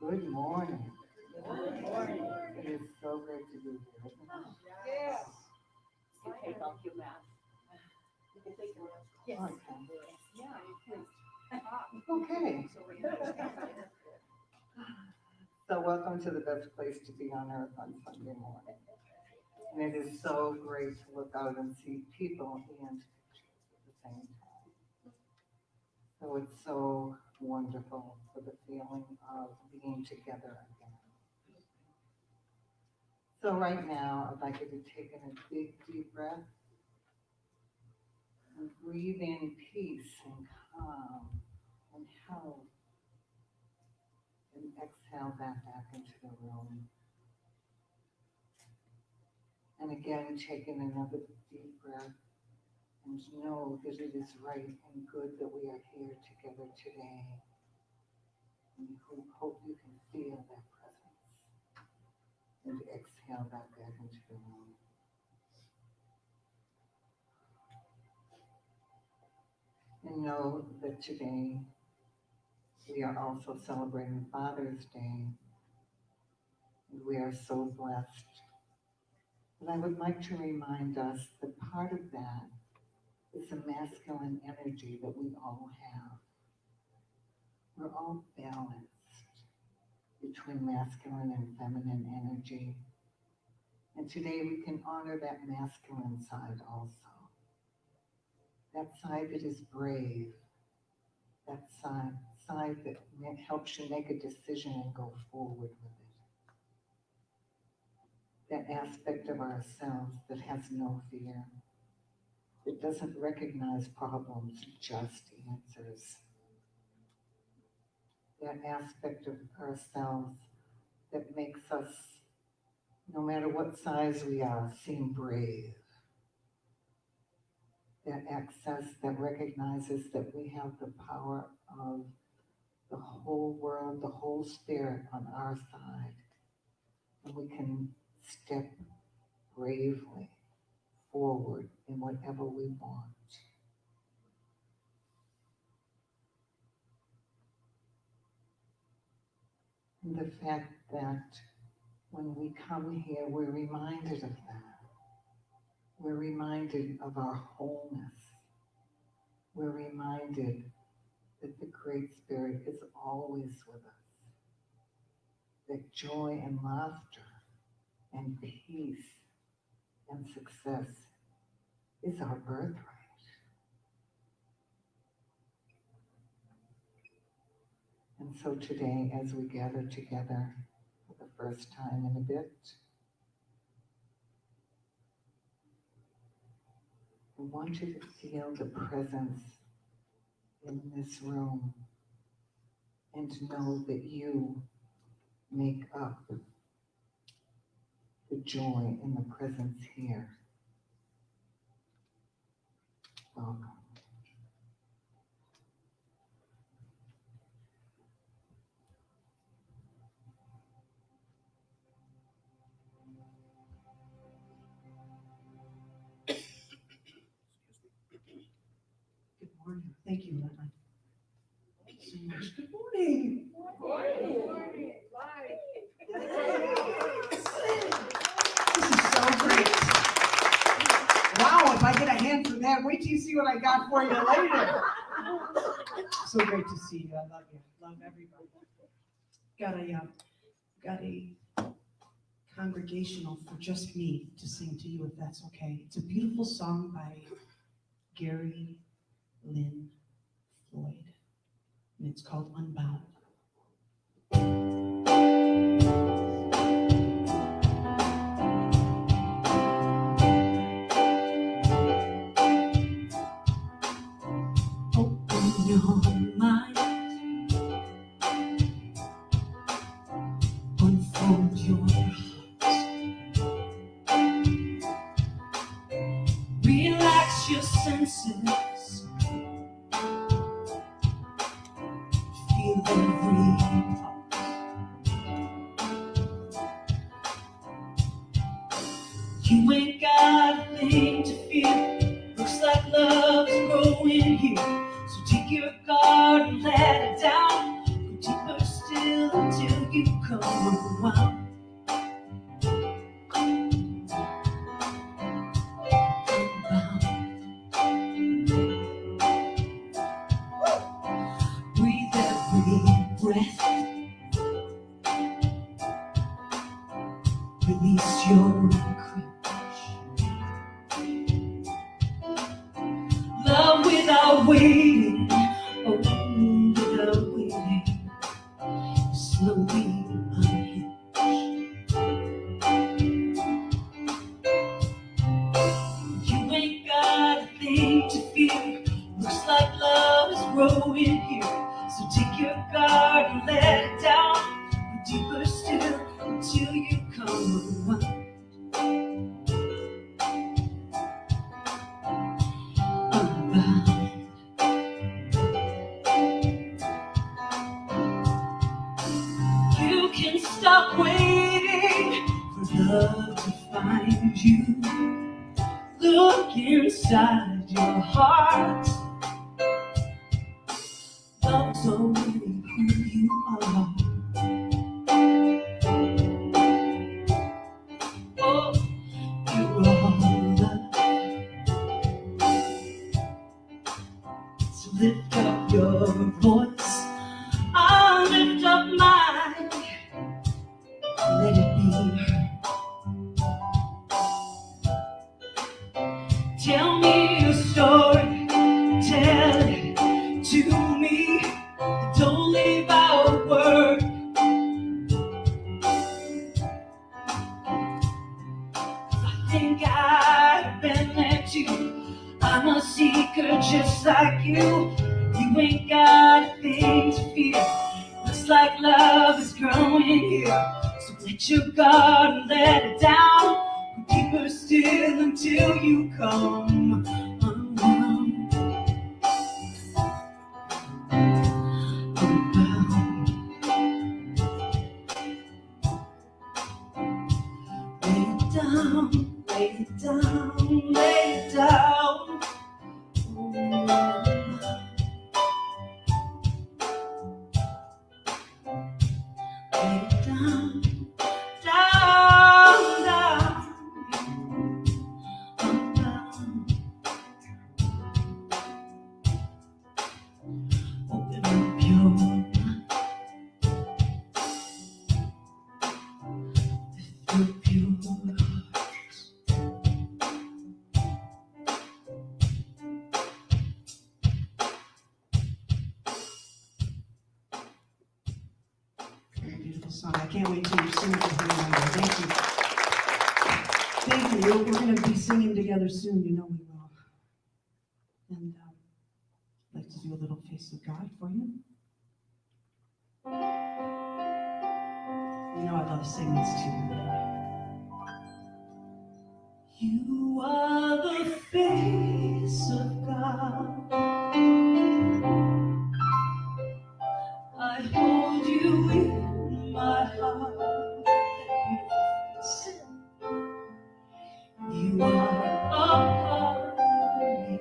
Good morning. Good morning. It is so great to be here. Yes. You can take off your mask. You can take your mask. Yes. Okay. Okay. So welcome to the best place to be on earth on Sunday morning. And it is so great to look out and see people and pictures at the same time. So it's so wonderful for the feeling of being together again. So right now, I'd like you to take in a big, deep breath and breathe in peace and calm and health. And exhale that back into the room. And again, take in another deep breath and know that it is right and good that we are here together today. And we hope you can feel that presence. And exhale that back into the room. And know that today we are also celebrating Father's Day. And we are so blessed. And I would like to remind us that part of that is the masculine energy that we all have. We're all balanced between masculine and feminine energy. And today we can honor that masculine side also. That side that is brave. That side that helps you make a decision and go forward with it. That aspect of ourselves that has no fear. That doesn't recognize problems, just answers. That aspect of ourselves that makes us, no matter what size we are, seem brave. That access that recognizes that we have the power of the whole world, the whole spirit on our side. And we can step bravely forward in whatever we want. And the fact that when we come here, we're reminded of that. We're reminded of our wholeness. We're reminded that the Great Spirit is always with us. That joy and laughter and peace and success is our birthright. And so today, as we gather together for the first time in a bit, I want you to feel the presence in this room and know that you make up the joy in the presence here. Welcome. Good morning. Thank you, Lynn. Thank you so much. Good morning. Good morning. This is so great. Wow, if I get a hand for that can't wait till you see what I got for you later. So great to see you. I love you. Love everybody. Got a congregational for just me to sing to you, if that's okay. It's a beautiful song by Gary Lynn Floyd, and it's called Unbound. Open your mind, unfold your heart, relax your senses, feel every part. You ain't got a thing to fear. Looks like love's growing here. So take your guard and let it down. Go deeper still until you come around. Breathe every breath. Release your cringe. Love without waiting. Oh, without waiting. Slowly unhinge. You ain't got a thing to fear. Looks like love is growing here. So take your guard and let it down. Go deeper still until you come around. Unbound. You can stop waiting for love to find you. Look inside your heart. Love's already who you are. Oh, you're all love. So lift up your voice. I'll lift up mine. Let it be heard. Tell me your story. Tell it to me. Don't leave out a word. I think I've been there too. I'm a seeker just like you. You ain't got a thing to fear. Looks like love is growing here. So let your guard and let it down. Go deeper still until you come unbound. Unbound. Lay it down, lay it down, lay it down. Lay it down, down, down. Unbound. Open up your mind. Lift up your heart. Beautiful song. I can't wait till you sing it with me one day. Thank you. Thank you. We're going to be singing together soon. You know we will. And I'd like to do a little face of God for you. You know I love singing this too. You are the face of God. I hold you in my heart. You are a part of me.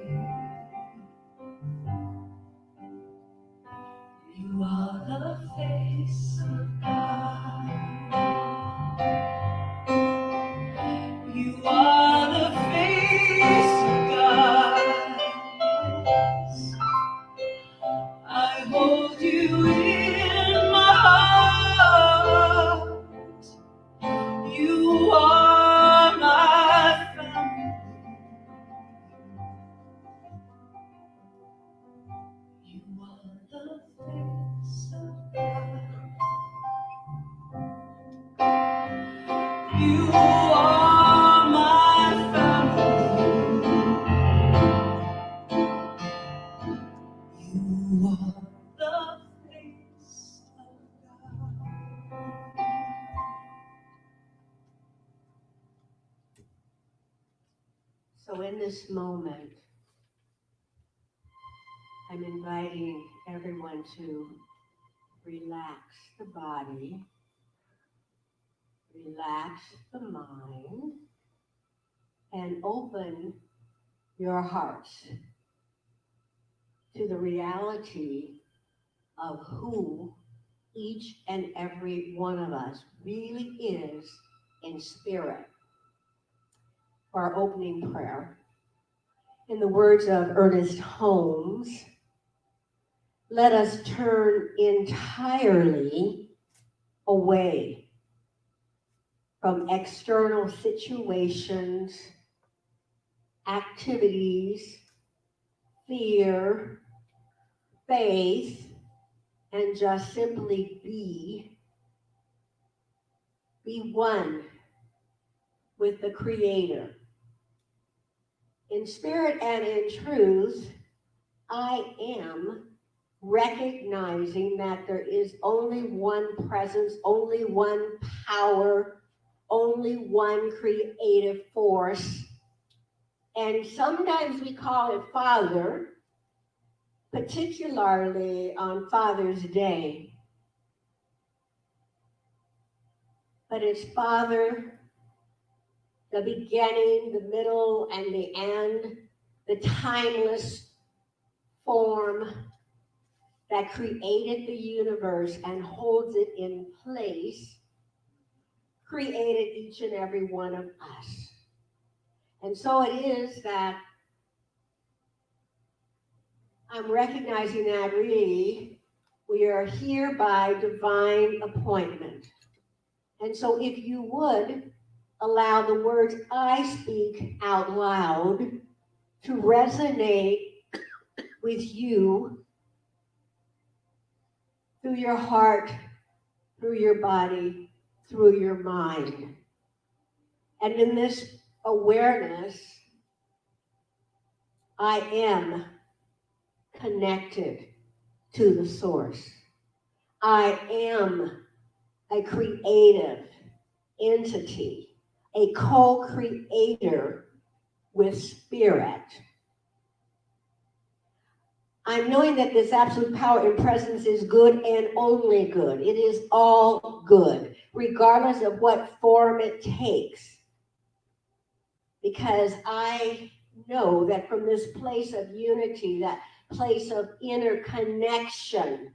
You are the face of God. You are the face of God. You are my family. You are the face of God. So in this moment, I'm inviting everyone to relax the body, relax the mind, and open your hearts to the reality of who each and every one of us really is in spirit. For our opening prayer, in the words of Ernest Holmes, let us turn entirely away from external situations, activities, fear, faith, and just simply be one with the Creator. In spirit and in truth, I am recognizing that there is only one presence, only one power, only one creative force. And sometimes we call it Father, particularly on Father's Day. But it's Father, the beginning, the middle, and the end, the timeless form that created the universe and holds it in place, created each and every one of us. And so it is that I'm recognizing that really we are here by divine appointment. And so if you would allow the words I speak out loud to resonate with you through your heart, through your body, through your mind. And in this awareness, I am connected to the source. I am a creative entity, a co-creator with spirit. I'm knowing that this absolute power and presence is good and only good. It is all good, regardless of what form it takes. Because I know that from this place of unity, that place of interconnection,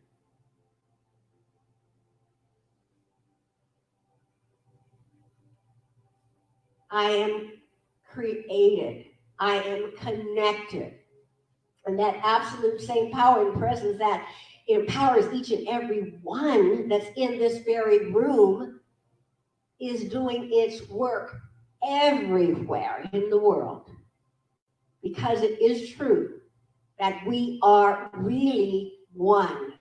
I am created. I am connected. And that absolute same power and presence that empowers each and every one that's in this very room is doing its work everywhere in the world. Because it is true that we are really one.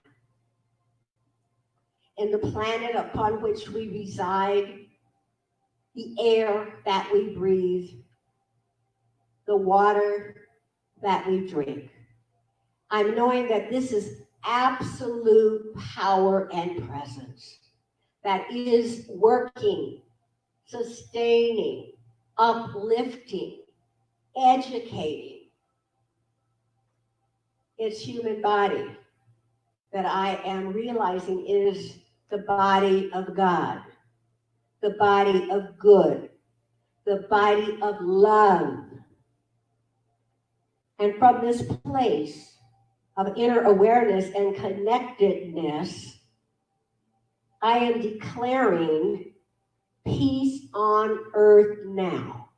And the planet upon which we reside, the air that we breathe, the water that we drink. I'm knowing that this is absolute power and presence that is working, sustaining, uplifting, educating its human body that I am realizing is the body of God, the body of good, the body of love. And from this place of inner awareness and connectedness, I am declaring peace on earth now.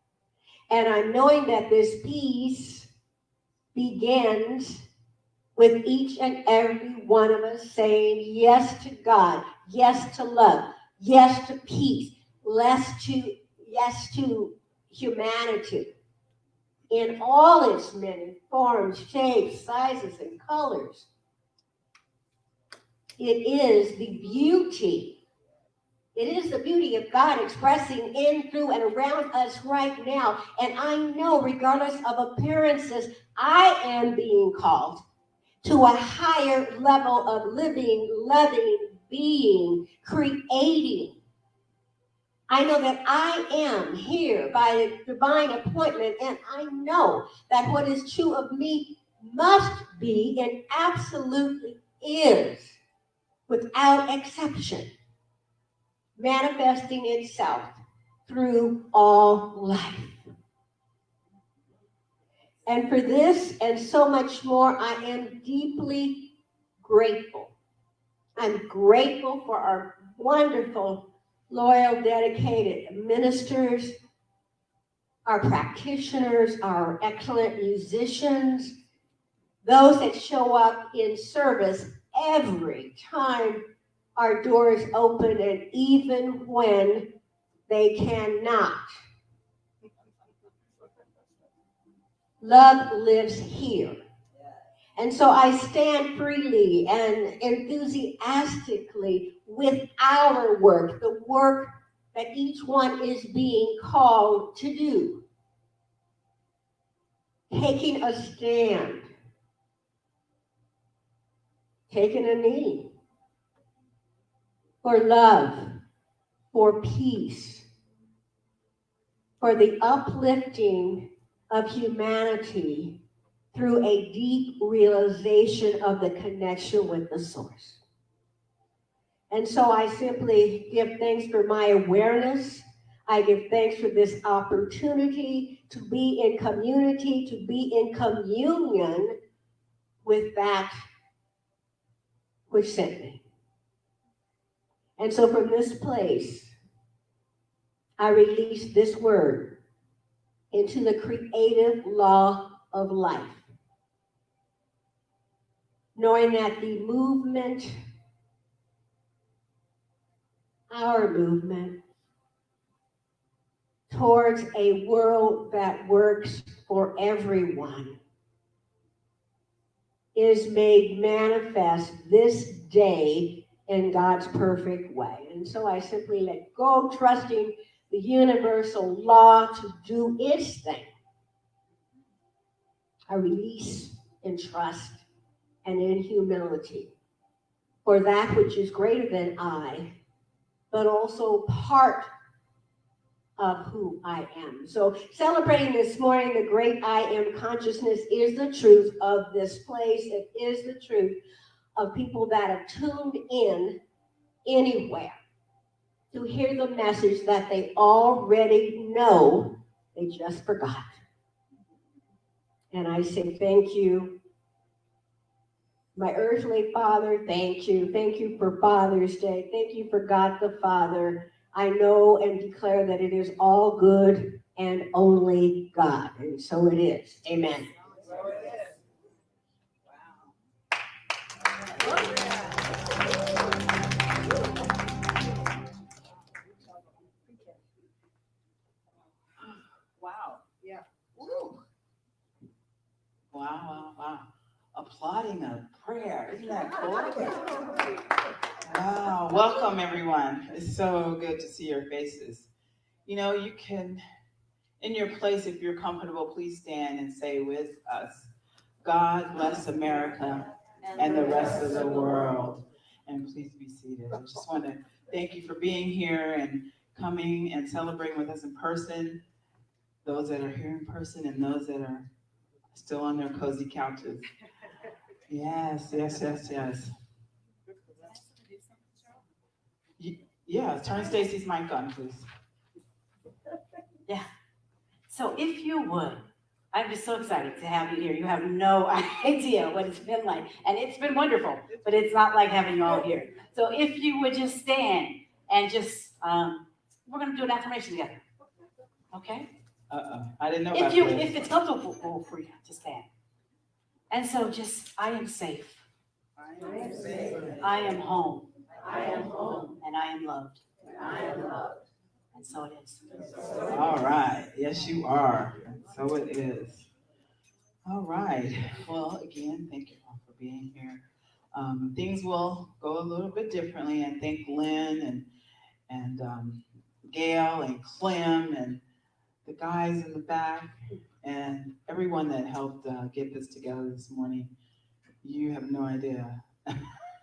And I'm knowing that this peace begins with each and every one of us saying yes to God, yes to love, yes to peace, yes to humanity in all its many forms, shapes, sizes, and colors. It is the beauty. It is the beauty of God expressing in, through, and around us right now. And I know, regardless of appearances, I am being called to a higher level of living, loving, being, creating. I know that I am here by a divine appointment, and I know that what is true of me must be and absolutely is, without exception, manifesting itself through all life. And for this and so much more, I am deeply grateful. I'm grateful for our wonderful, loyal, dedicated ministers, our practitioners, our excellent musicians, those that show up in service every time our doors open and even when they cannot. Love lives here. And so I stand freely and enthusiastically with our work, the work that each one is being called to do. Taking a stand, taking a knee for love, for peace, for the uplifting of humanity through a deep realization of the connection with the source. And so I simply give thanks for my awareness. I give thanks for this opportunity to be in community, to be in communion with that which sent me. And so from this place, I release this word into the creative law of life, knowing that the movement, our movement, towards a world that works for everyone is made manifest this day in God's perfect way. And so I simply let go, trusting the universal law to do its thing. I release in trust and in humility for that which is greater than I, but also part of who I am. So celebrating this morning, the great I am consciousness is the truth of this place. It is the truth of people that have tuned in anywhere to hear the message that they already know, they just forgot. And I say thank you. My earthly Father, thank you. Thank you for Father's Day. Thank you for God the Father. I know and declare that it is all good and only God. And so it is. Amen. So it is. Wow. Yeah. Woo. Wow. Applauding a prayer. Isn't that cool? Wow. Welcome, everyone. It's so good to see your faces. You know, you can, in your place, if you're comfortable, please stand and say with us, God bless America and the rest of the world. And please be seated. I just want to thank you for being here and coming and celebrating with us in person. Those that are here in person and those that are still on their cozy couches. Yes. Yeah, turn Stacy's mic on, please. Yeah. So if you would, I'm just so excited to have you here. You have no idea what it's been like. And it's been wonderful, but it's not like having you all here. So if you would just stand and just, we're going to do an affirmation together. Okay? I didn't know If about you, this. if it's comfortable for you to stand. And so just, I am safe. I am home. And I am loved. And so it is. All right. Yes, you are. And so it is. All right. Well, again, thank you all for being here. things will go a little bit differently. And thank Lynn and Gail and Clem and the guys in the back and everyone that helped get this together this morning. You have no idea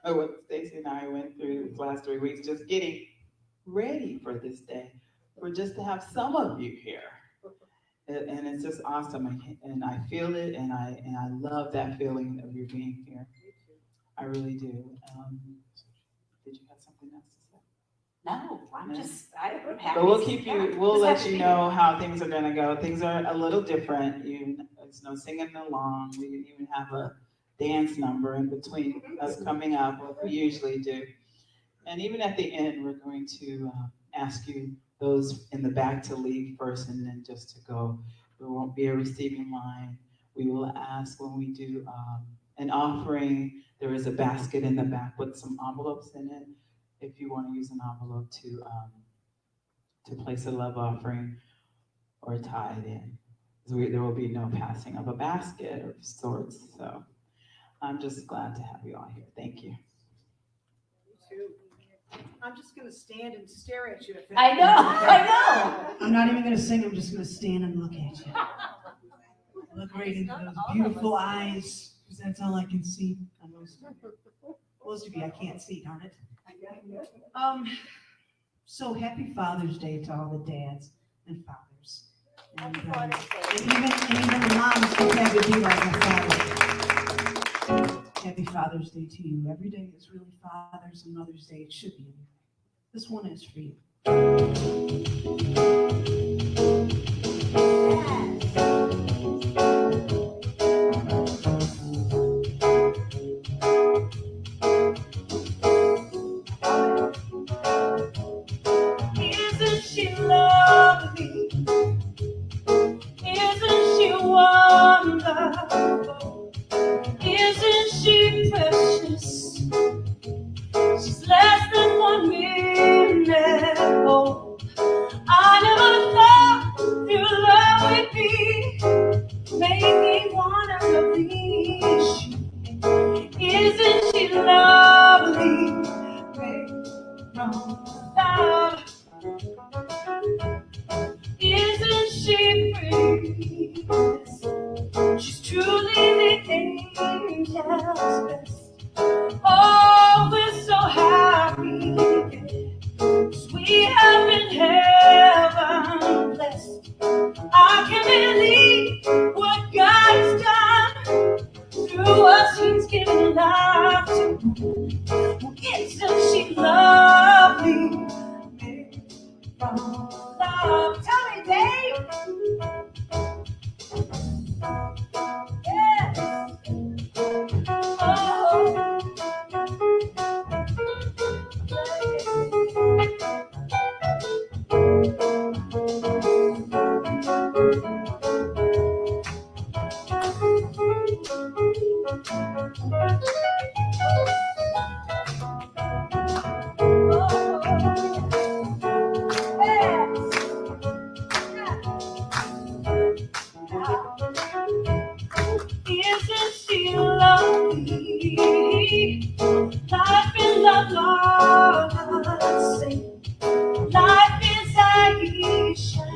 what Stacy and I went through these last 3 weeks just getting ready for this day, for just to have some of you here. And it's just awesome, and I feel it, and I love that feeling of you being here. I really do. Did you have something else to say? No, I'm happy. But we'll keep you. We'll Just let happy you to be know how things are going to go. Things are a little different. There's no singing along. We didn't even have a dance number in between us coming up, like we usually do. And even at the end, we're going to ask you, those in the back, to leave first and then just to go. There won't be a receiving line. We will ask when we do an offering. There is a basket in the back with some envelopes in it. If you want to use an envelope to place a love offering or tie it in. There will be no passing of a basket of sorts. So I'm just glad to have you all here. Thank you. I'm just gonna stand and stare at you. I know. I'm not even gonna sing, I'm just gonna stand and look at you. Look right into those beautiful eyes, because that's all I can see on most of you. I can't see, darn it. So happy Father's Day to all the dads and fathers. And even the moms who had to be like my father. Happy Father's Day to you. Every day is really Father's and Mother's Day. It should be anyway. This one is for you. Isn't she lovely? Isn't she wonderful? Isn't she precious? She's less than 1 minute old. I never thought your love would be make me wanna release you. Isn't she lovely? Love. Isn't she pretty? She's truly the angel's best. Oh, we're so happy, 'cause we have been heaven blessed. I can't believe what God has done through us. He's given life to. Isn't she lovely? From love. Tell me, Dave. Yes. Oh. Isn't she lovely? Life in the Lord, say, life is Aisha,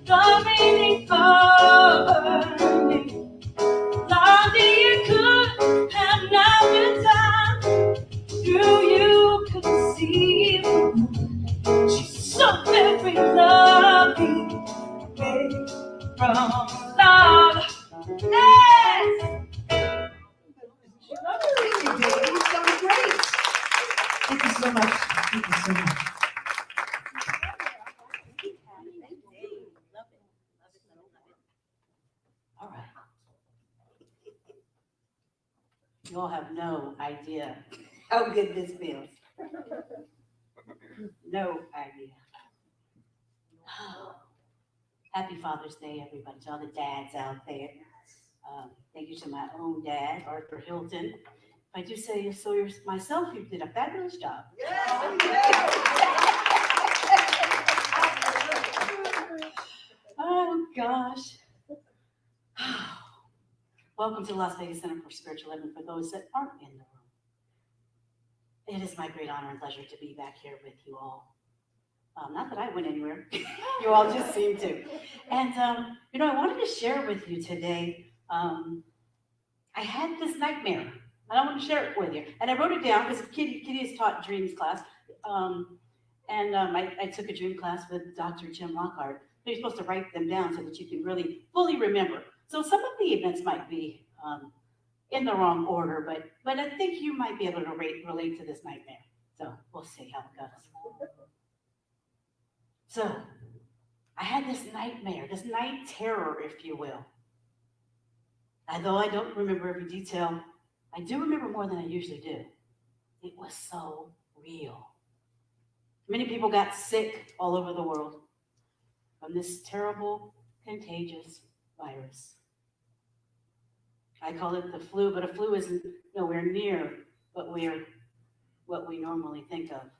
the meaning of me. Lonely, you could have not been done. Through you could see she's so very lovely. From love. Yes! Thank you, Dave. You sound great. Thank you so much. Thank you so much. All right. You all have no idea how good this feels. No idea. Happy Father's Day, everybody, to all the dads out there. Thank you to my own dad, Arthur Hilton. If I do say so myself, you did a fabulous job. Oh, gosh. Welcome to Las Vegas Center for Spiritual Living for those that aren't in the room. It is my great honor and pleasure to be back here with you all. Not that I went anywhere, you all just seem to. And, I wanted to share with you today, I had this nightmare, and I want to share it with you. And I wrote it down because Kitty has taught dreams class. I took a dream class with Dr. Jim Lockhart. You're supposed to write them down so that you can really fully remember. So some of the events might be in the wrong order, but I think you might be able to relate to this nightmare. So we'll see how it goes. So I had this nightmare, this night terror, if you will. Although I don't remember every detail, I do remember more than I usually do. It was so real. Many people got sick all over the world from this terrible, contagious virus. I call it the flu, but a flu isn't nowhere near what we normally think of.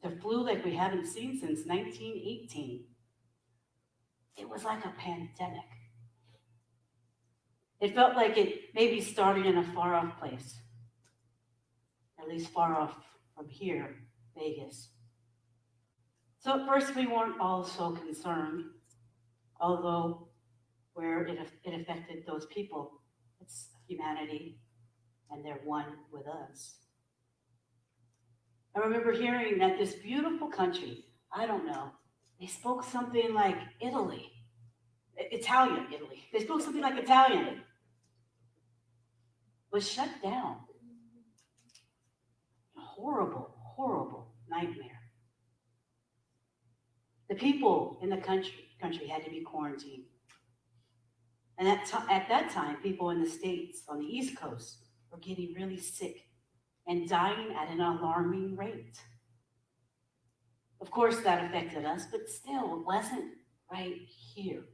The flu like we haven't seen since 1918. It was like a pandemic. It felt like it maybe started in a far-off place, at least far off from here, Vegas. So at first we weren't all so concerned, although where it affected those people, it's humanity, and they're one with us. I remember hearing that this beautiful country, I don't know, they spoke something like Italian Italy. They spoke something like Italian. Was shut down. A horrible, horrible nightmare. The people in the country had to be quarantined. And at that time, people in the States on the East Coast were getting really sick and dying at an alarming rate. Of course, that affected us, but still, it wasn't right here.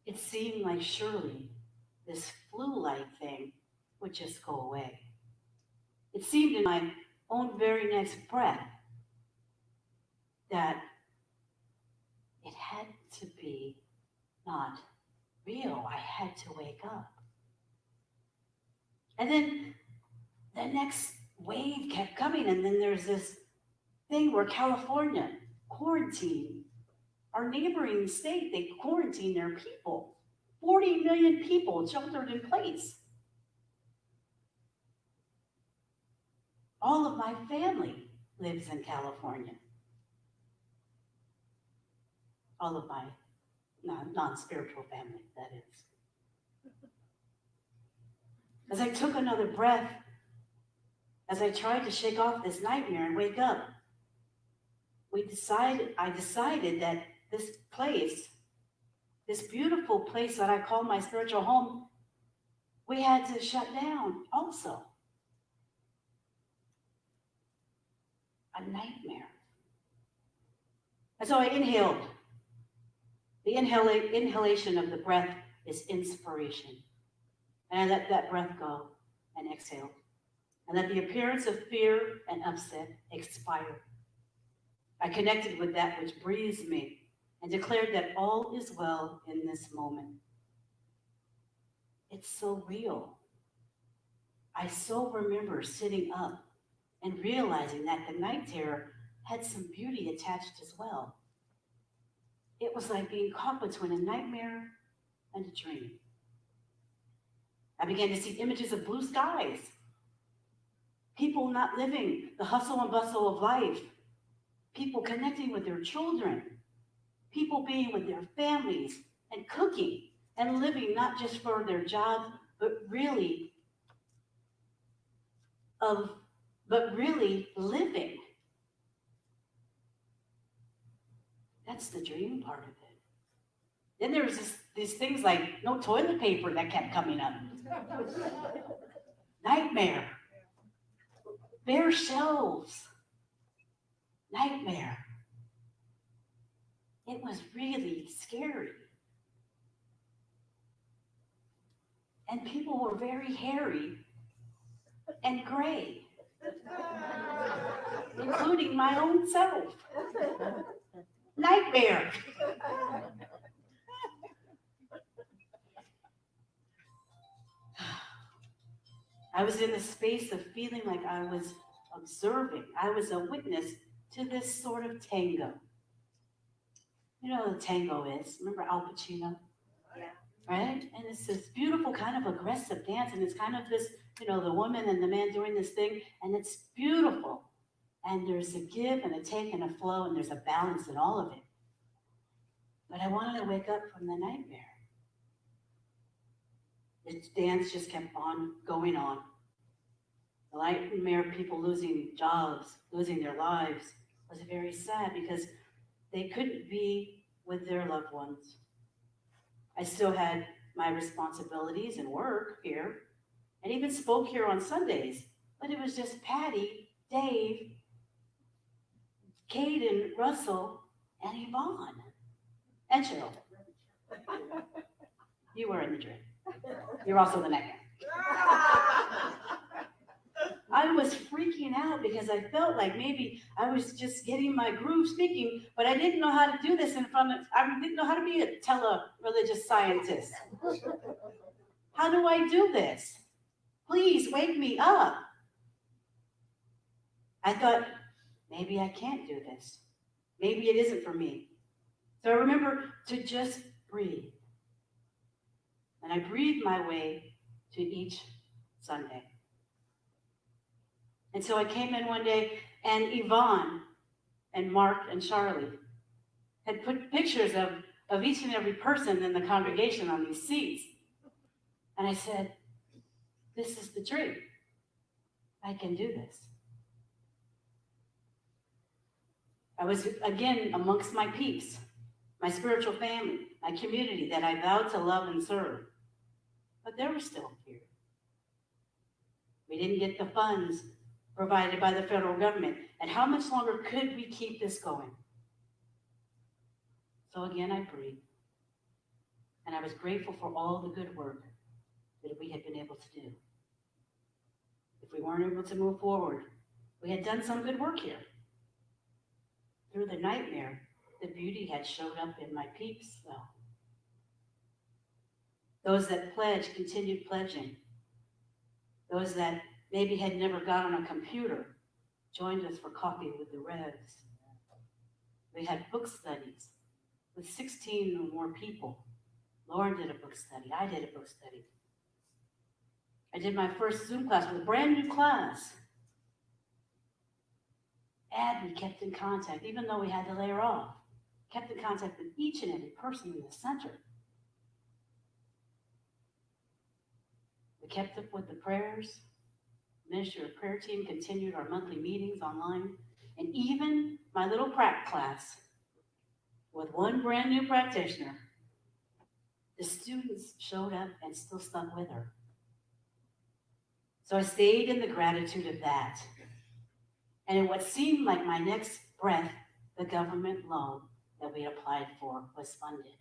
It seemed like surely this flu-like thing would just go away. It seemed in my own very next breath that it had to be not real. I had to wake up. And then the next wave kept coming, and then there's this thing where California quarantined. Our neighboring state, they quarantined their people. 40 million people sheltered in place. All of my family lives in California. All of my non-spiritual family, that is. As I took another breath, as I tried to shake off this nightmare and wake up, I decided that this place, this beautiful place that I call my spiritual home, we had to shut down also. A nightmare. And so I inhaled. The inhalation of the breath is inspiration. And I let that breath go and exhale. And let the appearance of fear and upset expire. I connected with that which breathes me and declared that all is well in this moment. It's so real. I so remember sitting up and realizing that the night terror had some beauty attached as well. It was like being caught between a nightmare and a dream. I began to see images of blue skies, people not living the hustle and bustle of life, people connecting with their children, people being with their families and cooking and living not just for their job, but really living. That's the dream part of it. Then there was these things like no toilet paper that kept coming up. Nightmare. Bare shelves. Nightmare. It was really scary. And people were very hairy and gray, including my own self. Nightmare. I was in the space of feeling like I was observing. I was a witness to this sort of tango. You know what a tango is? Remember Al Pacino? Yeah. Right? And it's this beautiful kind of aggressive dance, and it's kind of this, the woman and the man doing this thing, and it's beautiful. And there's a give and a take and a flow, and there's a balance in all of it. But I wanted to wake up from the nightmare. The dance just kept on going on. The nightmare of people losing jobs, losing their lives, was very sad because they couldn't be with their loved ones. I still had my responsibilities and work here, and even spoke here on Sundays, but it was just Patty, Dave, Caden, Russell, and Yvonne, and Cheryl. You were in the dream. You're also the nightmare. I was freaking out because I felt like maybe I was just getting my groove speaking, but I didn't know how to do this I didn't know how to be a tele-religious scientist. How do I do this? Please wake me up. I thought, maybe I can't do this. Maybe it isn't for me. So I remember to just breathe. And I breathed my way to each Sunday. And so I came in one day, and Yvonne and Mark and Charlie had put pictures of each and every person in the congregation on these seats. And I said, this is the dream. I can do this. I was, again, amongst my peeps, my spiritual family, my community that I vowed to love and serve. But there was still fear. We didn't get the funds provided by the federal government. And how much longer could we keep this going? So again, I breathed. And I was grateful for all the good work that we had been able to do. If we weren't able to move forward, we had done some good work here. Through the nightmare, the beauty had showed up in my peeps, though. Those that pledged continued pledging. Those that maybe had never got on a computer joined us for coffee with the Revs. We had book studies with 16 or more people. Lauren did a book study. I did a book study. I did my first Zoom class with a brand new class. And we kept in contact, even though we had to lay her off. Kept in contact with each and every person in the center. We kept up with the prayers. Ministry of Prayer team continued our monthly meetings online. And even my little prac class with one brand new practitioner, the students showed up and still stuck with her. So I stayed in the gratitude of that. And in what seemed like my next breath, the government loan that we applied for was funded.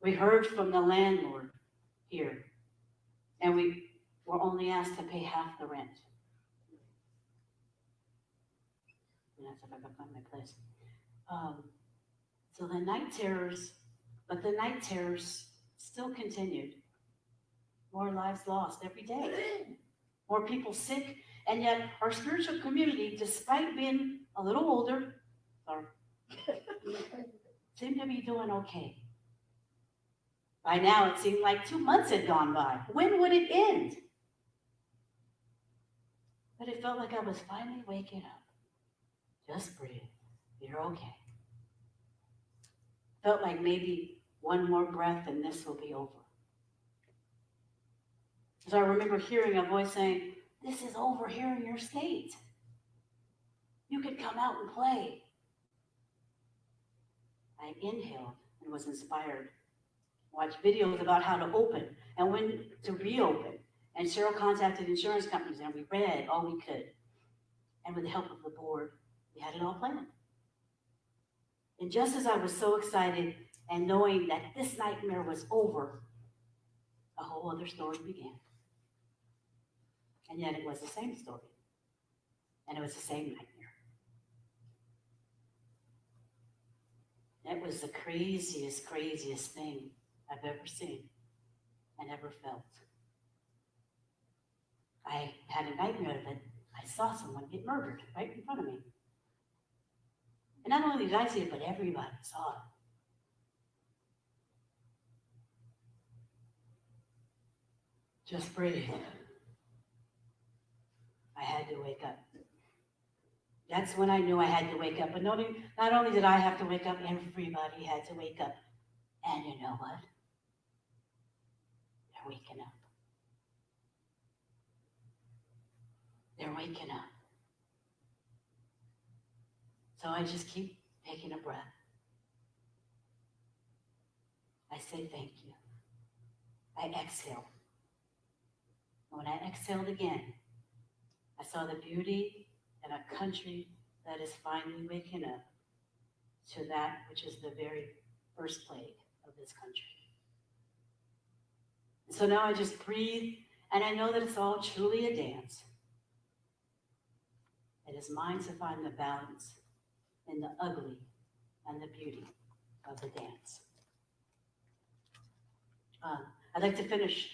We heard from the landlord here, and we were only asked to pay half the rent. And that's if I could find my place. So the night terrors still continued. More lives lost every day. More people sick, and yet our spiritual community, despite being a little older, seemed to be doing okay. By now, it seemed like 2 months had gone by. When would it end? But it felt like I was finally waking up. Just breathe. You're okay. Felt like maybe one more breath and this will be over. So I remember hearing a voice saying, this is over here in your state. You could come out and play. I inhaled and was inspired. Watched videos about how to open and when to reopen. And Cheryl contacted insurance companies and we read all we could. And with the help of the board, we had it all planned. And just as I was so excited and knowing that this nightmare was over, a whole other story began. And yet it was the same story. And it was the same nightmare. It was the craziest, craziest thing I've ever seen and ever felt. I had a nightmare that I saw someone get murdered right in front of me. And not only did I see it, but everybody saw it. Just breathe. I had to wake up. That's when I knew I had to wake up. But not only did I have to wake up, everybody had to wake up. And you know what? They're waking up. They're waking up. So I just keep taking a breath. I say thank you. I exhale. And when I exhaled again, I saw the beauty in a country that is finally waking up to that which is the very first plague of this country. And so now I just breathe, and I know that it's all truly a dance. It is mine to find the balance in the ugly and the beauty of the dance. I'd like to finish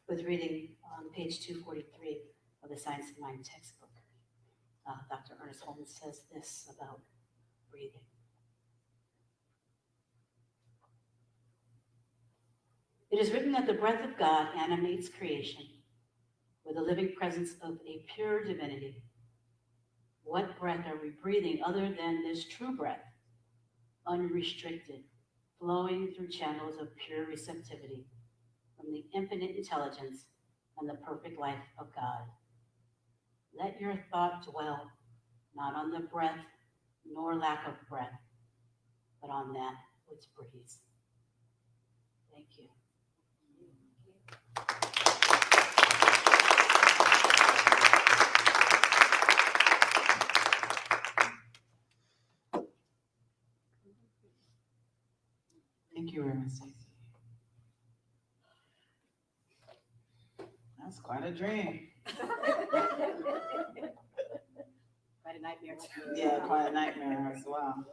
with reading on page 243 of the Science of Mind textbook. Dr. Ernest Holmes says this about breathing. It is written that the breath of God animates creation with the living presence of a pure divinity. What breath are we breathing other than this true breath, unrestricted, flowing through channels of pure receptivity from the infinite intelligence and the perfect life of God? Let your thought dwell not on the breath nor lack of breath, but on that which breathes. Thank you. Thank you, Reverend Stacy. That's quite a dream. Quite a nightmare. Yeah, quite a nightmare as well,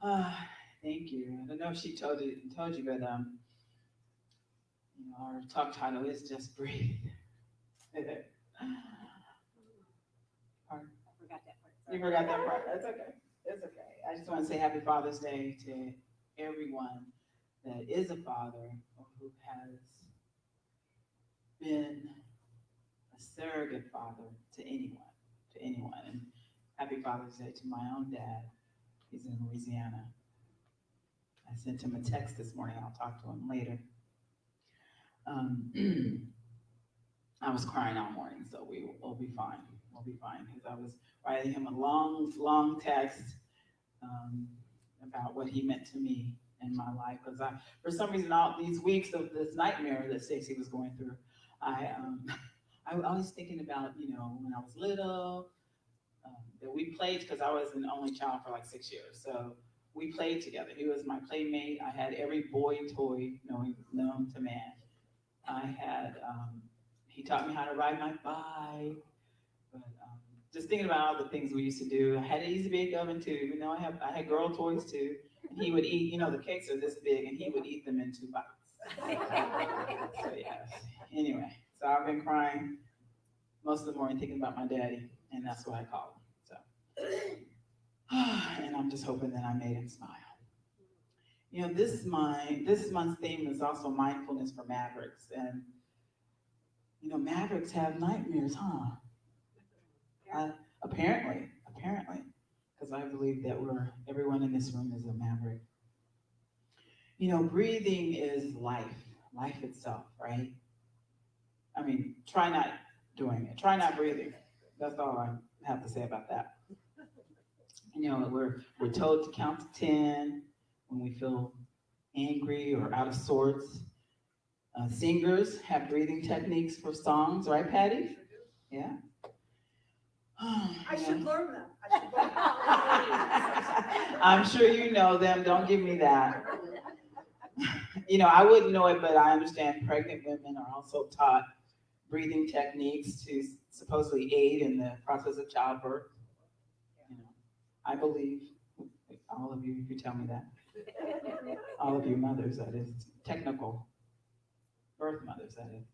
huh? Thank you. I don't know if she told you, but our talk title is Just Breathe. Pardon? I forgot that part. You forgot that part. That's okay. It's okay. I just want to say Happy Father's Day to everyone that is a father or who has been a surrogate father to anyone. And Happy Father's Day to my own dad. He's in Louisiana. I sent him a text this morning. I'll talk to him later. I was crying all morning, so we'll be fine. We'll be fine because I was writing him a long text about what he meant to me in my life. Because for some reason, all these weeks of this nightmare that Stacey was going through, I was thinking about, when I was little, that we played, because I was an only child for like 6 years. So we played together. He was my playmate. I had every boy toy known to man. He taught me how to ride my bike. But just thinking about all the things we used to do. I had an easy bake oven too. I had girl toys too. And he would eat, the cakes are this big, and he would eat them in 2 bites. So yes. Anyway, so I've been crying most of the morning thinking about my daddy, and that's what I call him. So, and I'm just hoping that I made him smile. This month's theme is also mindfulness for Mavericks, and Mavericks have nightmares, huh? Apparently, because I believe that everyone in this room is a maverick. Breathing is life itself, right? I mean, try not doing it. Try not breathing. That's all I have to say about that. We're told to count to 10 when we feel angry or out of sorts. Singers have breathing techniques for songs, right, Patty? Yeah. I should learn them. I'm sure you know them. Don't give me that. I wouldn't know it, but I understand pregnant women are also taught breathing techniques to supposedly aid in the process of childbirth. I believe All of you, if you tell me that. All of you mothers, that is. Technical birth mothers, that is.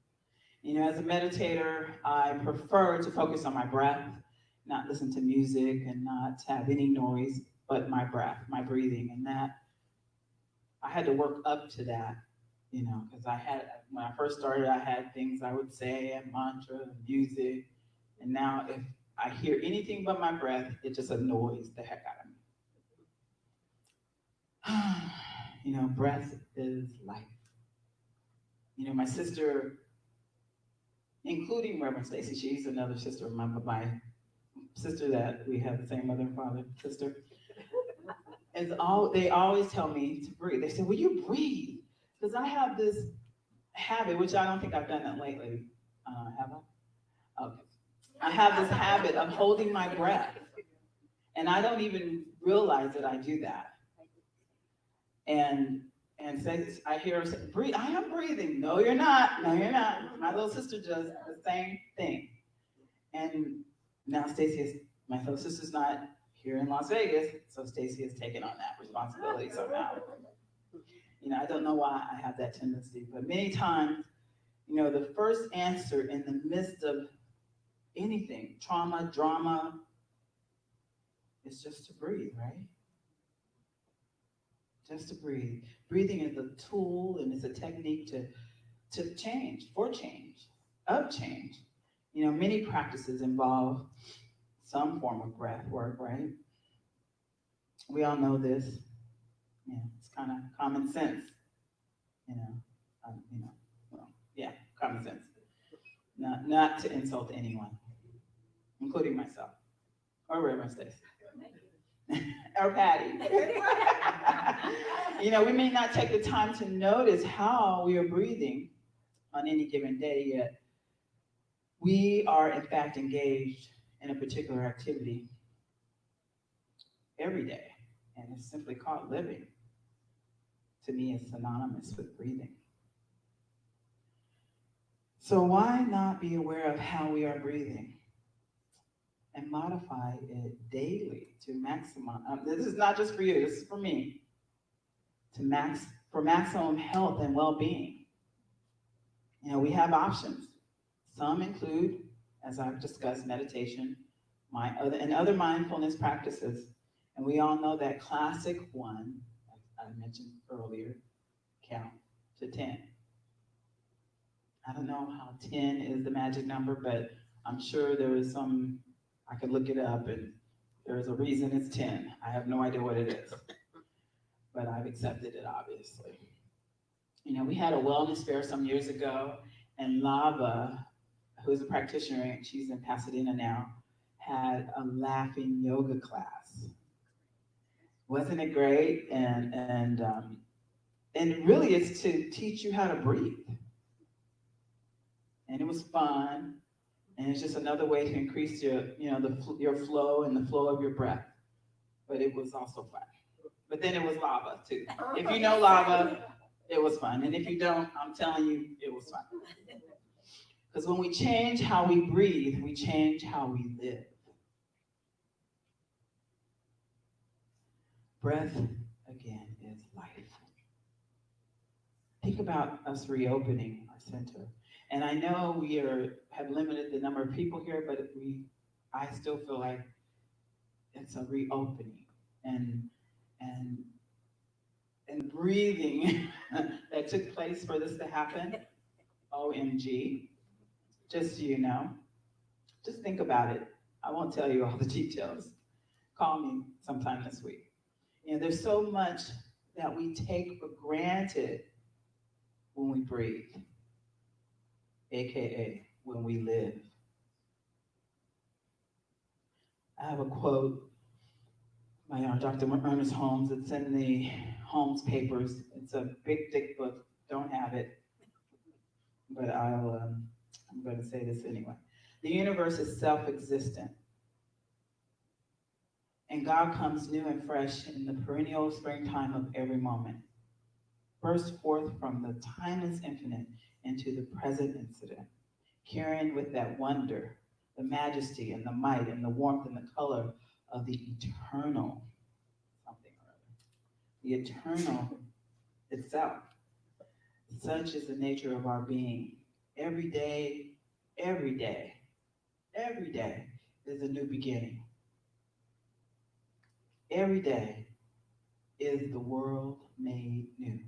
You know, as a meditator, I prefer to focus on my breath, not listen to music and not have any noise but my breath, my breathing. And that, I had to work up to that, you know, because when I first started, I had things I would say, and mantra, and music. And now if I hear anything but my breath, it just annoys the heck out of me. You know, breath is life. You know, my sister, including Reverend Stacy, she's another sister of mine, but my sister that we have the same mother and father, sister, they always tell me to breathe. They say, "Will you breathe?" Because I have this habit, which I don't think I've done that lately. Have I? Okay. I have this habit of holding my breath, and I don't even realize that I do that. And says, I hear her say, "Breathe. I am breathing." No, you're not. No, you're not. My little sister does the same thing. And now my little sister's not here in Las Vegas, so Stacy has taken on that responsibility somehow. You know, I don't know why I have that tendency, but many times, you know, the first answer in the midst of anything, trauma, drama, is just to breathe, right? Just to breathe. Breathing is a tool and it's a technique to change, for change, of change. You know, many practices involve some form of breath work, right? We all know this. Yeah, it's kind of common sense, you know. Well, yeah, common sense. Not to insult anyone, including myself or Reverend Stacy or Patty. You know, we may not take the time to notice how we are breathing on any given day, yet we are in fact engaged in a particular activity every day, and it's simply called living. To me, it's synonymous with breathing. So why not be aware of how we are breathing and modify it daily to maximize? This is not just for you, this is for me. For maximum health and well-being. You know, we have options. Some include, as I've discussed, meditation, and other mindfulness practices. And we all know that classic one, I mentioned earlier, count to 10. I don't know how 10 is the magic number, but I'm sure there is I could look it up and there is a reason it's 10. I have no idea what it is, but I've accepted it, obviously. You know, we had a wellness fair some years ago, and Lava, who's a practitioner, and she's in Pasadena now, had a laughing yoga class. Wasn't it great? And really, it's to teach you how to breathe. And it was fun, and it's just another way to increase your flow and the flow of your breath. But it was also fun. But then it was lava too. If you know lava, it was fun, and if you don't, I'm telling you, it was fun. Because when we change how we breathe, we change how we live. Breath, again, is life. Think about us reopening our center. And I know we have limited the number of people here, but I still feel like it's a reopening and breathing that took place for this to happen. OMG. Just so you know. Just think about it. I won't tell you all the details. Call me sometime this week. You know, there's so much that we take for granted when we breathe, AKA when we live. I have a quote by Dr. Ernest Holmes. It's in the Holmes papers. It's a big, thick book. Don't have it, but I'm going to say this anyway. The universe is self-existent, and God comes new and fresh in the perennial springtime of every moment. Burst forth from the timeless infinite into the present incident, carrying with that wonder, the majesty and the might and the warmth and the color of the eternal something or the eternal itself. Such is the nature of our being. Every day, every day, every day is a new beginning. Every day is the world made new.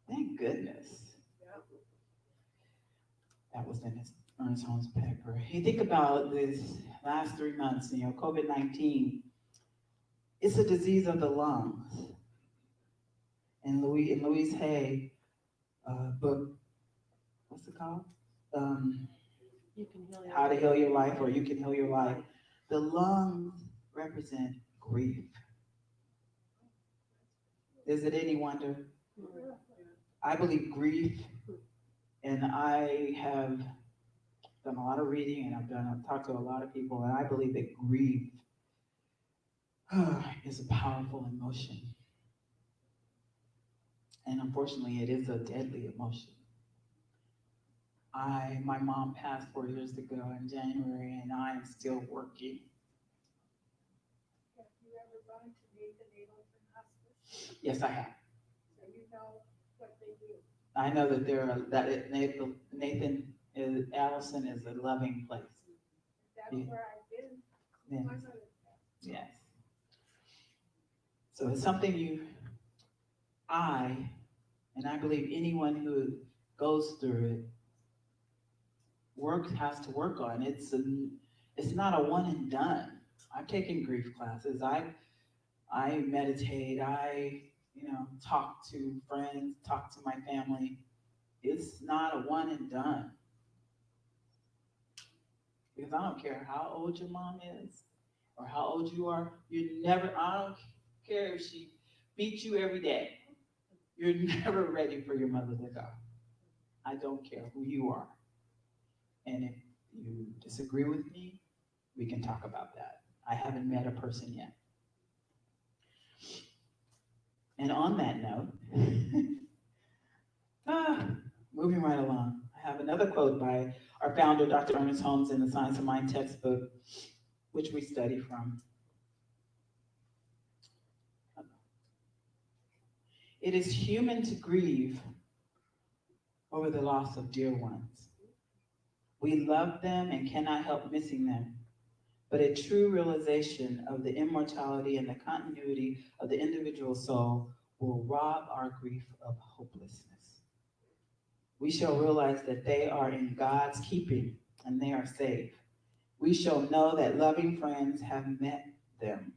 Thank goodness. That was in Ernest Holmes paper. You think about this last 3 months, COVID-19, it's a disease of the lungs. And Louise Hay book, what's it called? You can heal your How to Heal Your Life, or You Can Heal Your Life. The lungs represent grief. Is it any wonder? I believe grief, and I have done a lot of reading, and I've talked to a lot of people, and I believe that grief is a powerful emotion. And unfortunately, it is a deadly emotion. My mom passed 4 years ago in January, and I am still working. Have you ever gone to Nathan Adelson Hospice? Yes, I have. So you know what they do. I know that Nathan Allison is a loving place. That's Yeah. where I've been. Yeah. My mother passed. Yes. So it's something and I believe anyone who goes through it has to work on. It's not a one and done. I've taken grief classes. I meditate. I talk to friends, talk to my family. It's not a one and done. Because I don't care how old your mom is or how old you are. I don't care if she beats you every day. You're never ready for your mother to go. I don't care who you are. And if you disagree with me, we can talk about that. I haven't met a person yet. And on that note, moving right along, I have another quote by our founder, Dr. Ernest Holmes, in the Science of Mind textbook, which we study from. It is human to grieve over the loss of dear ones. We love them and cannot help missing them, but a true realization of the immortality and the continuity of the individual soul will rob our grief of hopelessness. We shall realize that they are in God's keeping and they are safe. We shall know that loving friends have met them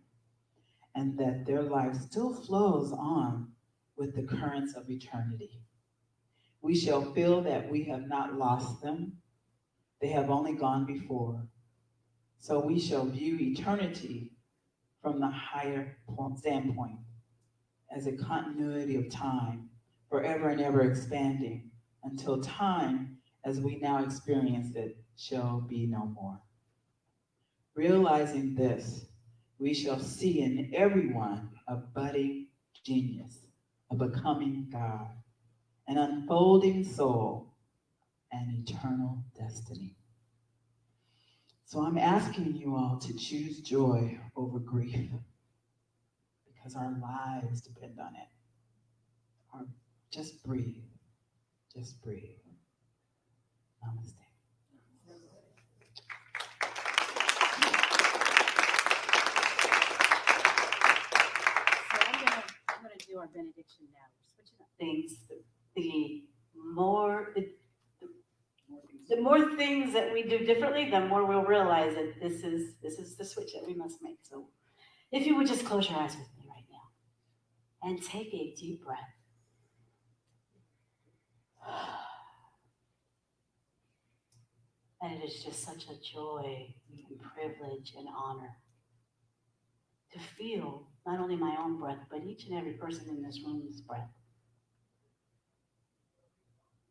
and that their life still flows on with the currents of eternity. We shall feel that we have not lost them. They have only gone before. So we shall view eternity from the higher standpoint as a continuity of time, forever and ever expanding until time, as we now experience it, shall be no more. Realizing this, we shall see in everyone a budding genius, a becoming God, an unfolding soul, and eternal destiny. So I'm asking you all to choose joy over grief because our lives depend on it. Just breathe. Just breathe. Namaste. So I'm gonna do our benediction now. We're switching up things. The more things that we do differently, the more we'll realize that this is the switch that we must make. So if you would just close your eyes with me right now and take a deep breath. And it is just such a joy and privilege and honor to feel not only my own breath, but each and every person in this room's breath.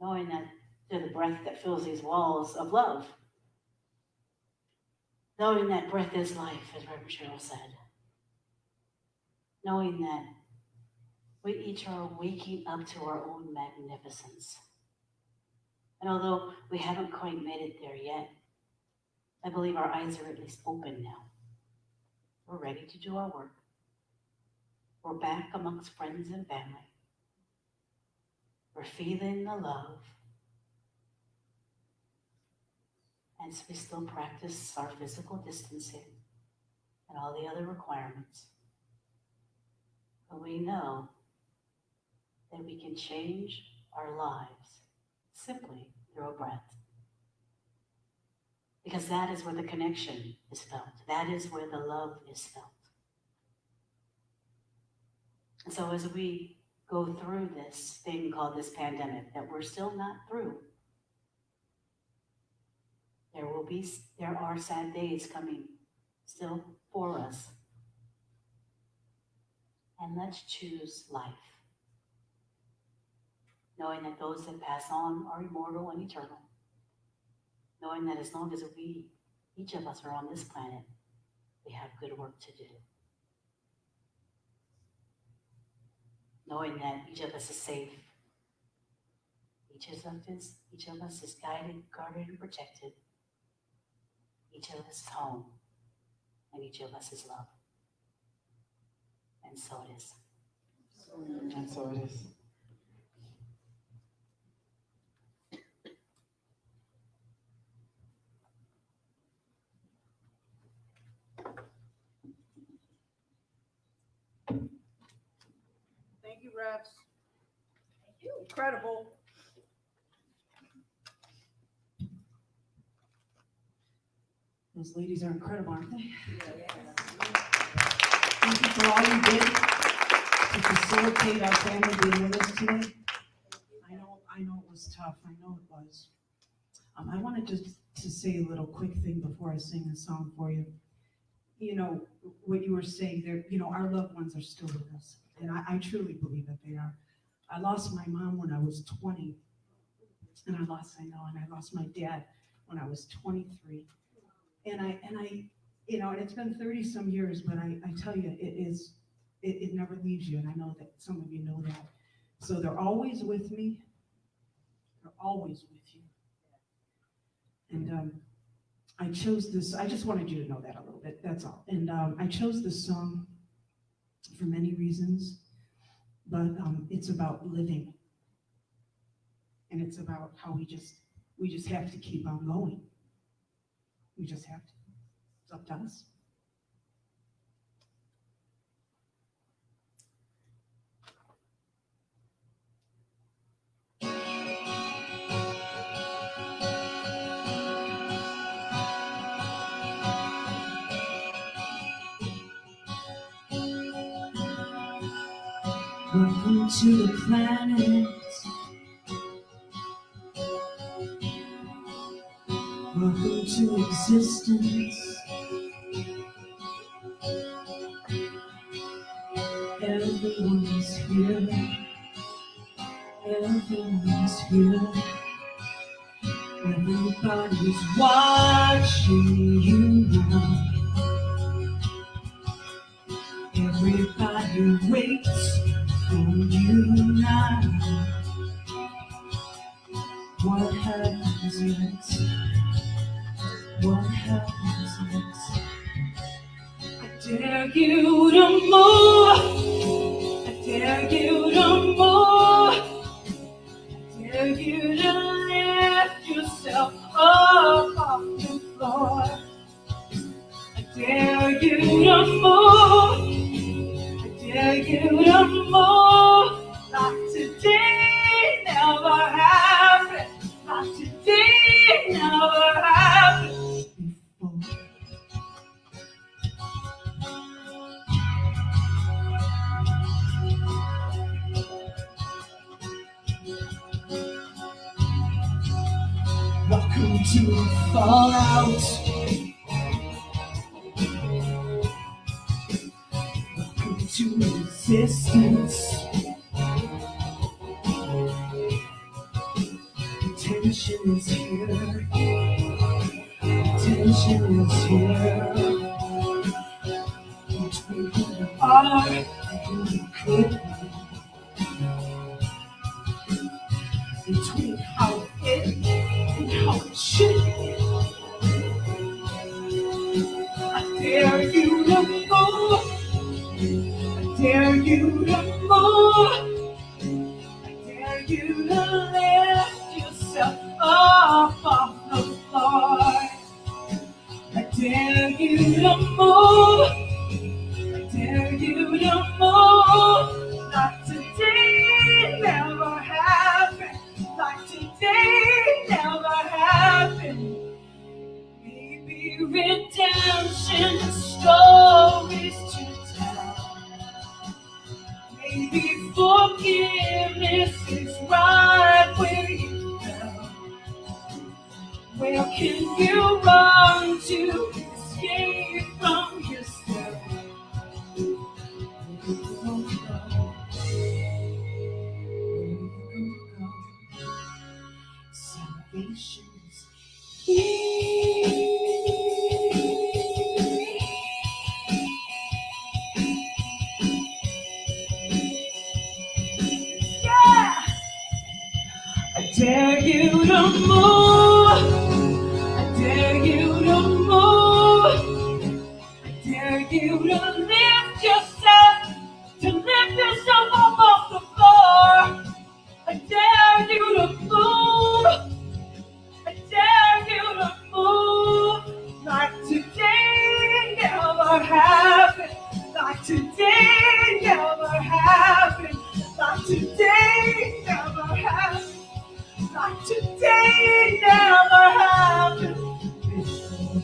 Knowing that they're the breath that fills these walls of love. Knowing that breath is life, as Reverend Cheryl said. Knowing that we each are waking up to our own magnificence. And although we haven't quite made it there yet, I believe our eyes are at least open now. We're ready to do our work. We're back amongst friends and family. We're feeling the love. And so we still practice our physical distancing and all the other requirements. But we know that we can change our lives simply through a breath. Because that is where the connection is felt. That is where the love is felt. And so as we go through this thing called this pandemic that we're still not through, there are sad days coming still for us. And let's choose life, knowing that those that pass on are immortal and eternal, knowing that as long as each of us are on this planet, we have good work to do. Knowing that each of us is safe, each of us is guided, guarded, and protected. Each of us is home, and each of us is loved. And so it is. And so it is. Thank you, Rex. Thank you. Incredible. Those ladies are incredible, aren't they? Thank you for all you did to facilitate our family being with us today. I know it was tough. I know it was. I wanted to say a little quick thing before I sing the song for you. You know, what you were saying there, you know, our loved ones are still with us. And I truly believe that they are. I lost my mom when I was 20. And I lost my dad when I was 23. And I, you know, and it's been 30 some years, but I tell you, it never leaves you. And I know that some of you know that. So they're always with me. They're always with you. And I chose this, I just wanted you to know that a little bit, that's all. And I chose this song for many reasons, but it's about living. And it's about how we just have to keep on going. We just have to. It's up to us. Welcome to the planet. Welcome to existence. Everyone's here. Everyone's here. Everybody's watching you now. Everybody waits for you now. What happens next? What happens next? I dare you to move. I dare you to move. I dare you to lift yourself up off the floor. I dare you to move. I dare you to move. Like today never happened. Like today never happened before. Welcome to the fallout. Welcome to resistance. Tension is here. Tension is here. Between who you are and who you could be. Between how it is and how it should be. I dare you to move. I dare you move. I dare you to lift yourself up off the floor. I dare you to move. I dare you to move. Like today never happened. Like today never happened. Maybe redemption stories to tell. Maybe forgiveness is right where you fell. Where can you run to escape from yourself? Where you gonna go? Where you gonna go? Salvation's here. Yeah! I dare you to move. I dare you to move. I dare you to lift yourself up off the floor. I dare you to move. I dare you to move. Like today never happened. Like today never happened. Like today never happened. Like today never happened before.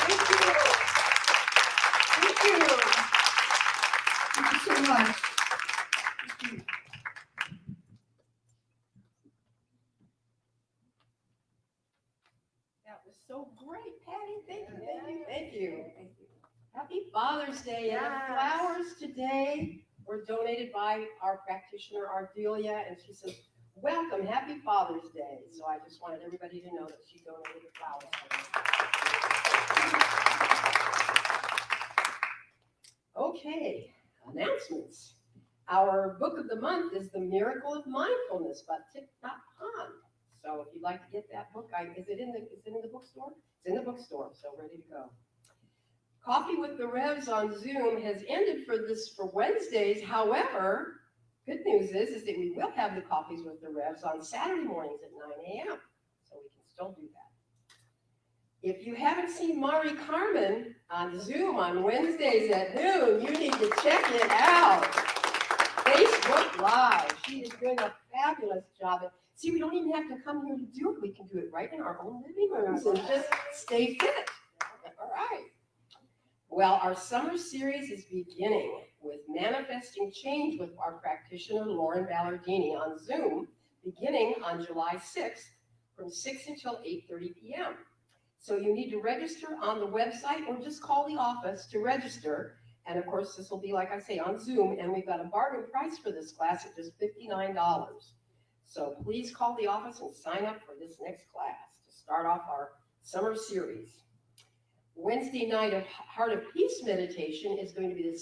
Thank you. Thank you. Thank you so much. Thank you. That was so great, Patty. Thank you, thank you, thank you. Happy Father's Day. And the flowers today were donated by our practitioner, Ardelia, and she says, welcome, happy Father's Day. So I just wanted everybody to know that she donated the flowers today. Okay, announcements. Our book of the month is The Miracle of Mindfulness by Thich Nhat Hanh. So if you'd like to get that book, is it in the bookstore? It's in the bookstore, so ready to go. Coffee with the Revs on Zoom has ended for Wednesdays. However, good news is that we will have the Coffees with the Revs on Saturday mornings at 9 a.m. So we can still do that. If you haven't seen Mari Carmen on Zoom on Wednesdays at noon, you need to check it out. Facebook Live. She is doing a fabulous job. See, we don't even have to come here to do it. We can do it right in our own living rooms and just stay fit. All right. Well, our summer series is beginning with Manifesting Change with our practitioner, Lauren Ballardini, on Zoom, beginning on July 6th from 6 until 8:30 p.m. So you need to register on the website or just call the office to register. And of course, this will be, like I say, on Zoom, and we've got a bargain price for this class at just $59. So please call the office and sign up for this next class to start off our summer series. Wednesday night of Heart of Peace meditation is going to be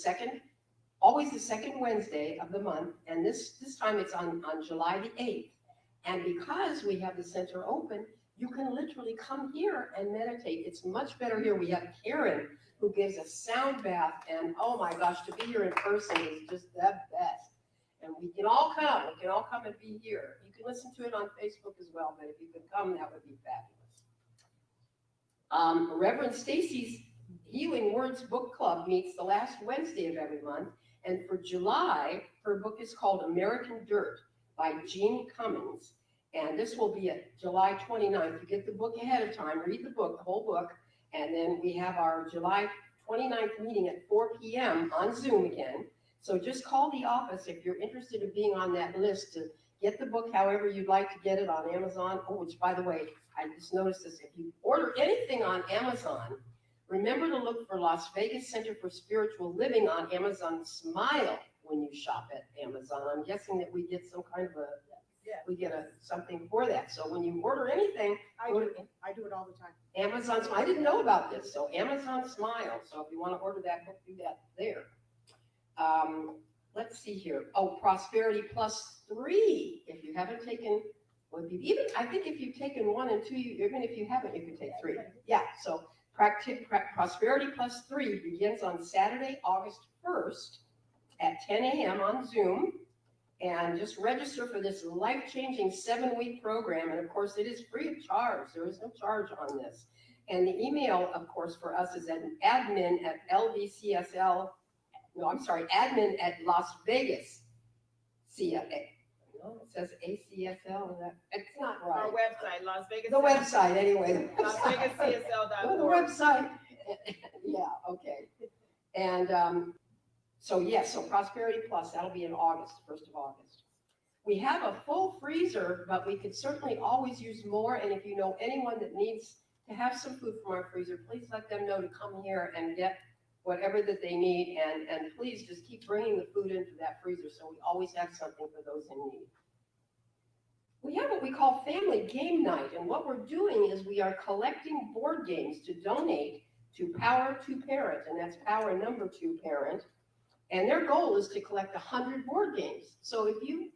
always the second Wednesday of the month, and this time it's on July the 8th. And because we have the center open, you can literally come here and meditate. It's much better here. We have Karen, who gives a sound bath, and oh my gosh, to be here in person is just the best. And we can all come and be here. You can listen to it on Facebook as well, but if you could come, that would be fabulous. Reverend Stacy's Healing Words Book Club meets the last Wednesday of every month, and for July, her book is called American Dirt by Jean Cummins, and this will be at July 29th. You get the book ahead of time, read the book, the whole book, and then we have our July 29th meeting at 4 p.m. on Zoom again. So just call the office if you're interested in being on that list to get the book however you'd like to get it on Amazon. Oh, which, by the way, I just noticed this. If you order anything on Amazon, remember to look for Las Vegas Center for Spiritual Living on Amazon Smile when you shop at Amazon. I'm guessing that we get some kind of something for that. So when you order anything, I do it all the time. Amazon Smile. I didn't know about this. So Amazon Smile. So if you want to order that book, do that there. Let's see here. Oh, Prosperity Plus 3. If you haven't taken would be, even, I think if you've taken 1 and 2, even if you haven't, you can take 3. Yeah, so Prosperity Plus 3 begins on Saturday, August 1st at 10 a.m. on Zoom. And just register for this life-changing 7-week program. And of course, it is free of charge. There is no charge on this. And the email, of course, for us is at admin at LVCSL. No, I'm sorry, admin at Las Vegas. No, it says ACSL. It's not right. Our website, Las Vegas. The website, anyway. LasVegasCSL.org. The website. Yeah, okay. And so Prosperity Plus, that'll be in August, 1st of August. We have a full freezer, but we could certainly always use more. And if you know anyone that needs to have some food from our freezer, please let them know to come here and get whatever that they need. And please just keep bringing the food into that freezer so we always have something for those in need. We have what we call family game night. And what we're doing is we are collecting board games to donate to Power 2 Parent, and that's Power number 2 Parent. And their goal is to collect 100 board games. So if you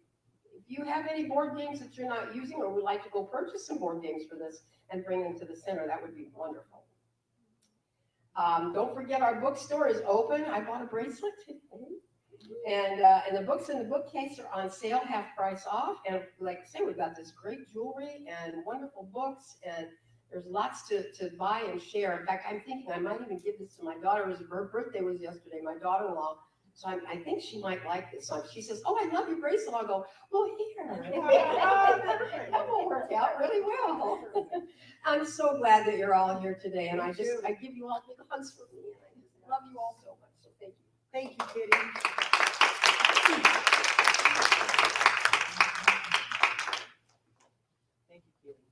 have any board games that you're not using or would like to go purchase some board games for this and bring them to the center, that would be wonderful. Don't forget our bookstore is open. I bought a bracelet today. And the books in the bookcase are on sale, half price off. And like I say, we've got this great jewelry and wonderful books, and there's lots to buy and share. In fact, I'm thinking I might even give this to my daughter. Her birthday was yesterday, my daughter-in-law. So I think she might like this. So she says, "Oh, I love your bracelet." I'll go, "Well, here." That will work out really well. I'm so glad that you're all here today. And I give you all big hugs from me. And I just love you all so much. So thank you. Thank you, Kitty. Thank you, Kitty.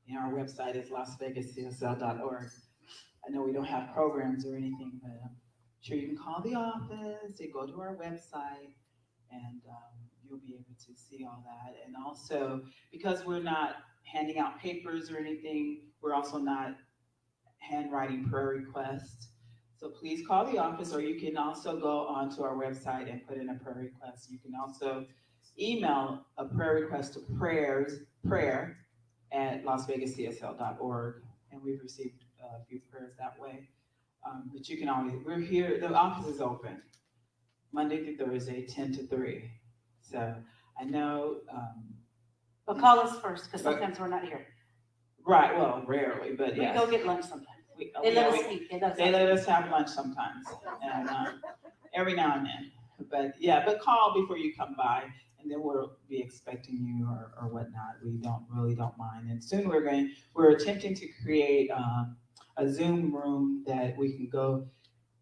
And our website is LasVegasCSL.org. I know we don't have programs or anything, but I'm sure you can call the office, you go to our website, and you'll be able to see all that. And also, because we're not handing out papers or anything, we're also not handwriting prayer requests. So please call the office, or you can also go onto our website and put in a prayer request. You can also email a prayer request to prayer at LasVegasCSL.org, and we've received a few prayers that way. But you can always, we're here, the office is open Monday through Thursday, 10 to 3. So I know. But call us first, because sometimes we're not here. Right, well, rarely, but We yes. go get lunch sometimes. They let us eat. They let us have lunch sometimes, and every now and then. But yeah, but call before you come by, and then we'll be expecting you or whatnot. We don't mind. And soon we're attempting to create a Zoom room that we can go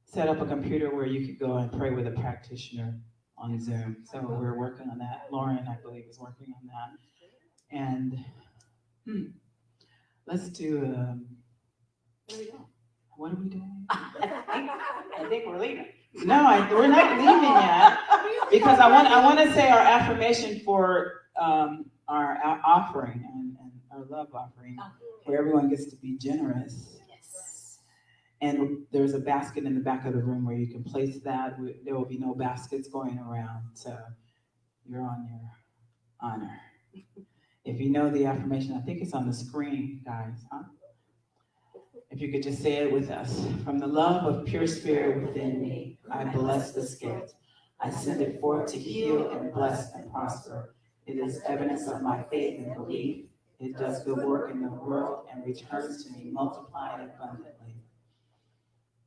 set up a computer where you could go and pray with a practitioner on Zoom. So we're working on that. Lauren, I believe, is working on that. And let's do. Where we go? What are we doing? I think we're leaving. No, we're not leaving yet, because I want to say our affirmation for our offering and our love offering, where everyone gets to be generous. Yes. And there's a basket in the back of the room where you can place that. There will be no baskets going around, so you're on your honor. If you know the affirmation, I think it's on the screen, guys, huh? If you could just say it with us. From the love of pure spirit within me, I bless the gift. I send it forth to heal and bless and prosper. It is evidence of my faith and belief. It does good work in the world and returns to me multiplied abundantly.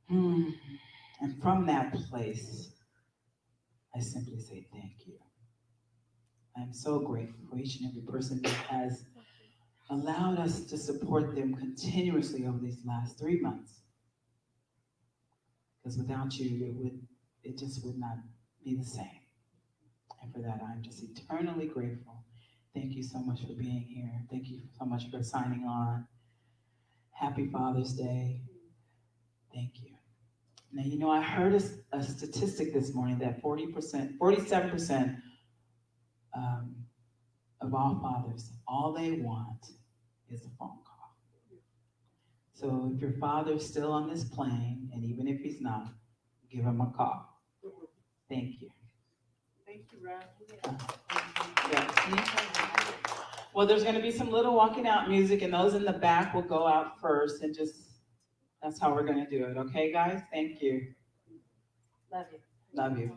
And from that place, I simply say thank you. I'm so grateful for each and every person that has allowed us to support them continuously over these last 3 months. Because without you, it just would not be the same. And for that, I'm just eternally grateful. Thank you so much for being here. Thank you so much for signing on. Happy Father's Day. Thank you. Now, I heard a statistic this morning that 47% of all fathers, all they want is a phone call. So if your father's still on this plane, and even if he's not, give him a call. Thank you. Thank you, Rob. Yes. Well, there's going to be some little walking out music, and those in the back will go out first, and just that's how we're going to do it. Okay, guys? Thank you. Love you. Love you.